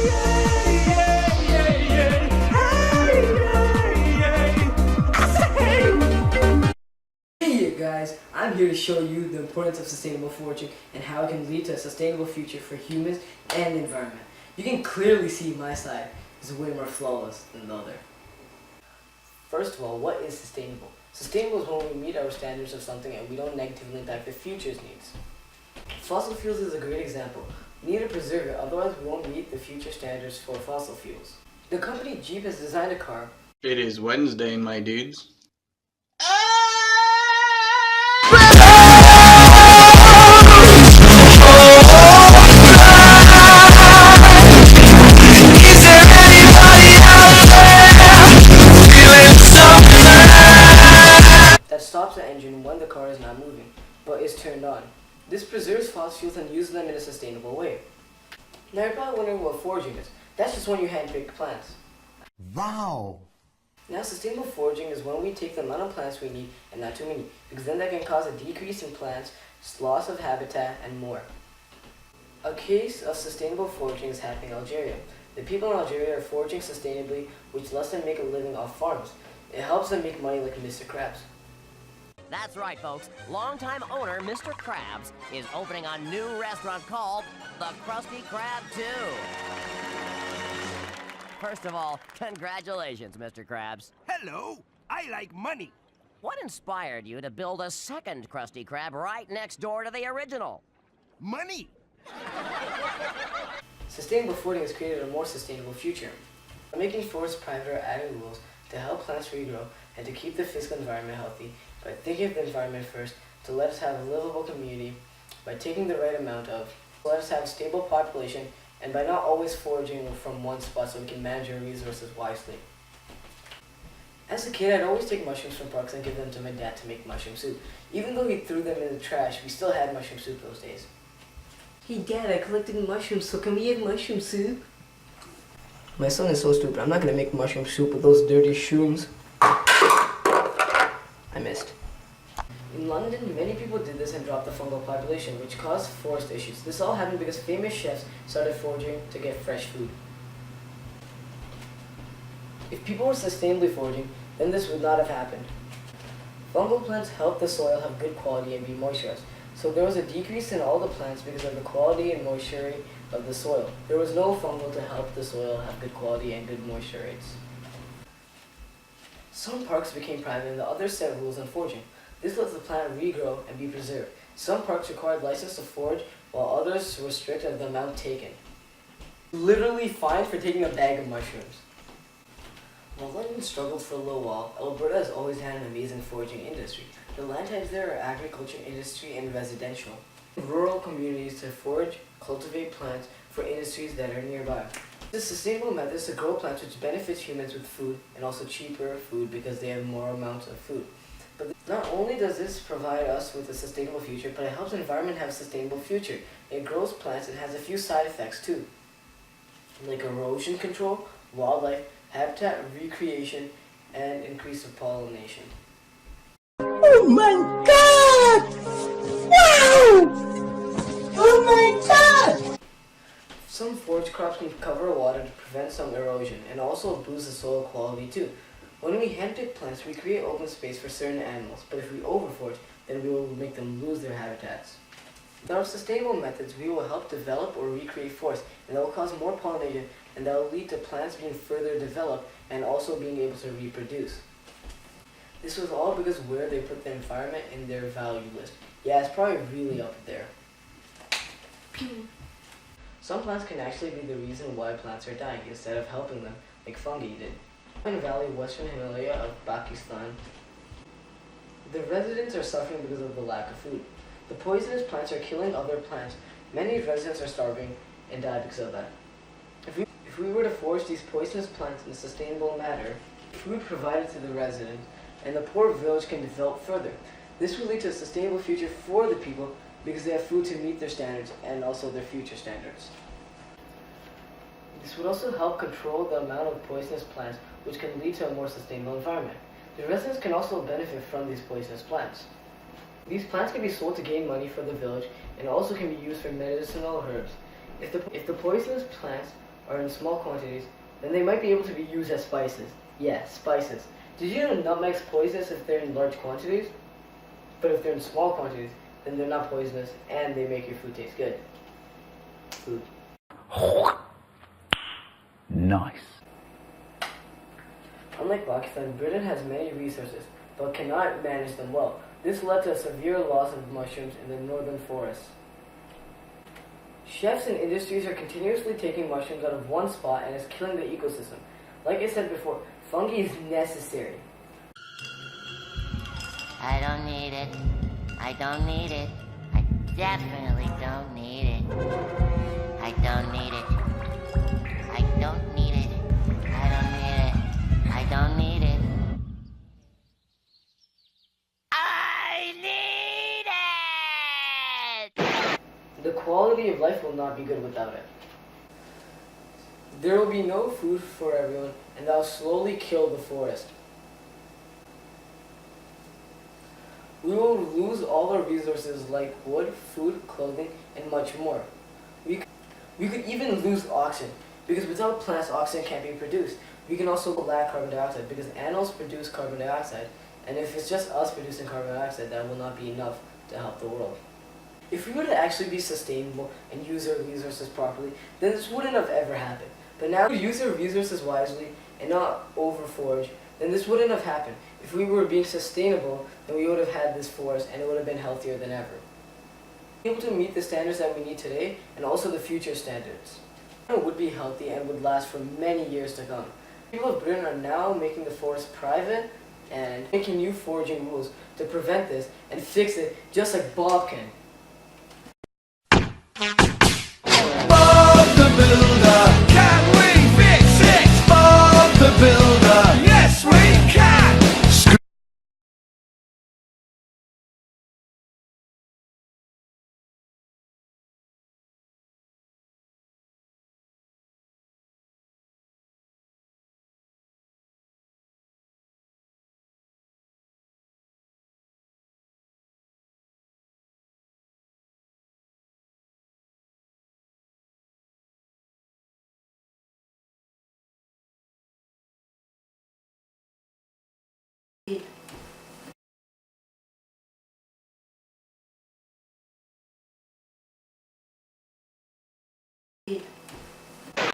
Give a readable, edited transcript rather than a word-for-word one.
Hey guys, I'm here to show you the importance of sustainable foraging and how it can lead to a sustainable future for humans and the environment. You can clearly see my side is way more flawless than the other. First of all, what is sustainable? Sustainable is when we meet our standards of something and we don't negatively impact the future's needs. Fossil fuels is a great example. We need to preserve it, otherwise we won't meet the future standards for fossil fuels. The company Jeep has designed a car. It is Wednesday, my dudes. That stops the engine when the car is not moving, but is turned on. This preserves fossil fuels and uses them in a sustainable way. Now you're probably wondering what foraging is. That's just when you handpick plants. Wow! Now sustainable foraging is when we take the amount of plants we need and not too many, because then that can cause a decrease in plants, loss of habitat, and more. A case of sustainable foraging is happening in Algeria. The people in Algeria are foraging sustainably, which lets them make a living off farms. It helps them make money like Mr. Krabs. That's right, folks. Longtime owner Mr. Krabs is opening a new restaurant called the Krusty Krab 2. First of all, congratulations, Mr. Krabs. Hello, I like money. What inspired you to build a second Krusty Krab right next door to the original? Money? Sustainable foraging has created a more sustainable future. By making forests private or adding rules to help plants regrow and to keep the physical environment healthy, by thinking of the environment first, to let us have a livable community, by taking the right amount of, let us have a stable population, and by not always foraging from one spot so we can manage our resources wisely. As a kid, I'd always take mushrooms from parks and give them to my dad to make mushroom soup. Even though he threw them in the trash, we still had mushroom soup those days. Hey Dad, I collected mushrooms, so can we have mushroom soup? My son is so stupid. I'm not gonna make mushroom soup with those dirty shrooms. I missed. In London, many people did this and dropped the fungal population, which caused forest issues. This all happened because famous chefs started foraging to get fresh food. If people were sustainably foraging, then this would not have happened. Fungal plants help the soil have good quality and be moisturized. So there was a decrease in all the plants because of the quality and moisture of the soil. There was no fungal to help the soil have good quality and good moisture rates. Some parks became private and the others set rules on foraging. This lets the plant regrow and be preserved. Some parks required license to forage, while others were strict on the amount taken. Literally fined for taking a bag of mushrooms. While London struggled for a little while, Alberta has always had an amazing foraging industry. The land types there are agriculture, industry, and residential. Rural communities to forage, cultivate plants for industries that are nearby. The sustainable methods to grow plants which benefits humans with food and also cheaper food because they have more amounts of food. But not only does this provide us with a sustainable future, but it helps the environment have a sustainable future. It grows plants and has a few side effects too, like erosion control, wildlife, habitat recreation, and increase of pollination. Oh my god! Wow! Oh my god! Some forage crops can cover water to prevent some erosion and also boost the soil quality too. When we handpick plants, we create open space for certain animals, but if we overforage, then we will make them lose their habitats. With our sustainable methods, we will help develop or recreate forests, and that will cause more pollination, and that will lead to plants being further developed and also being able to reproduce. This was all because where they put the environment in their value list. Yeah, it's probably really up there. Pew. Some plants can actually be the reason why plants are dying instead of helping them, like fungi did. In Valley, Western Himalaya of Pakistan, the residents are suffering because of the lack of food. The poisonous plants are killing other plants. Many residents are starving and die because of that. If we were to forage these poisonous plants in a sustainable manner, food provided to the residents, and the poor village can develop further. This will lead to a sustainable future for the people because they have food to meet their standards and also their future standards. This would also help control the amount of poisonous plants, which can lead to a more sustainable environment. The residents can also benefit from these poisonous plants. These plants can be sold to gain money for the village and also can be used for medicinal herbs. If the poisonous plants are in small quantities, then they might be able to be used as spices. Yeah, spices. Did you know nutmeg's poisonous if they're in large quantities? But if they're in small quantities, then they're not poisonous and they make your food taste good. Food. Nice. Unlike Pakistan, Britain has many resources, but cannot manage them well. This led to a severe loss of mushrooms in the northern forests. Chefs and industries are continuously taking mushrooms out of one spot and is killing the ecosystem. Like I said before, fungi is necessary. I don't need it. I don't need it. I definitely don't need it. I don't need it. I don't need it. I don't need it. I don't need it. I need it! The quality of life will not be good without it. There will be no food for everyone, and that will slowly kill the forest. We will lose all our resources like wood, food, clothing, and much more. We could even lose oxygen, because without plants, oxygen can't be produced. We can also lack carbon dioxide, because animals produce carbon dioxide, and if it's just us producing carbon dioxide, that will not be enough to help the world. If we were to actually be sustainable and use our resources properly, then this wouldn't have ever happened. But now, if we use our resources wisely and not overforage, then this wouldn't have happened. If we were being sustainable, then we would have had this forest and it would have been healthier than ever. Able to meet the standards that we need today and also the future standards. It would be healthy and would last for many years to come. People of Britain are now making the forest private and making new foraging rules to prevent this and fix it just like Bob can. Bob the Builder, can we fix it? Bob the Builder, yes we can!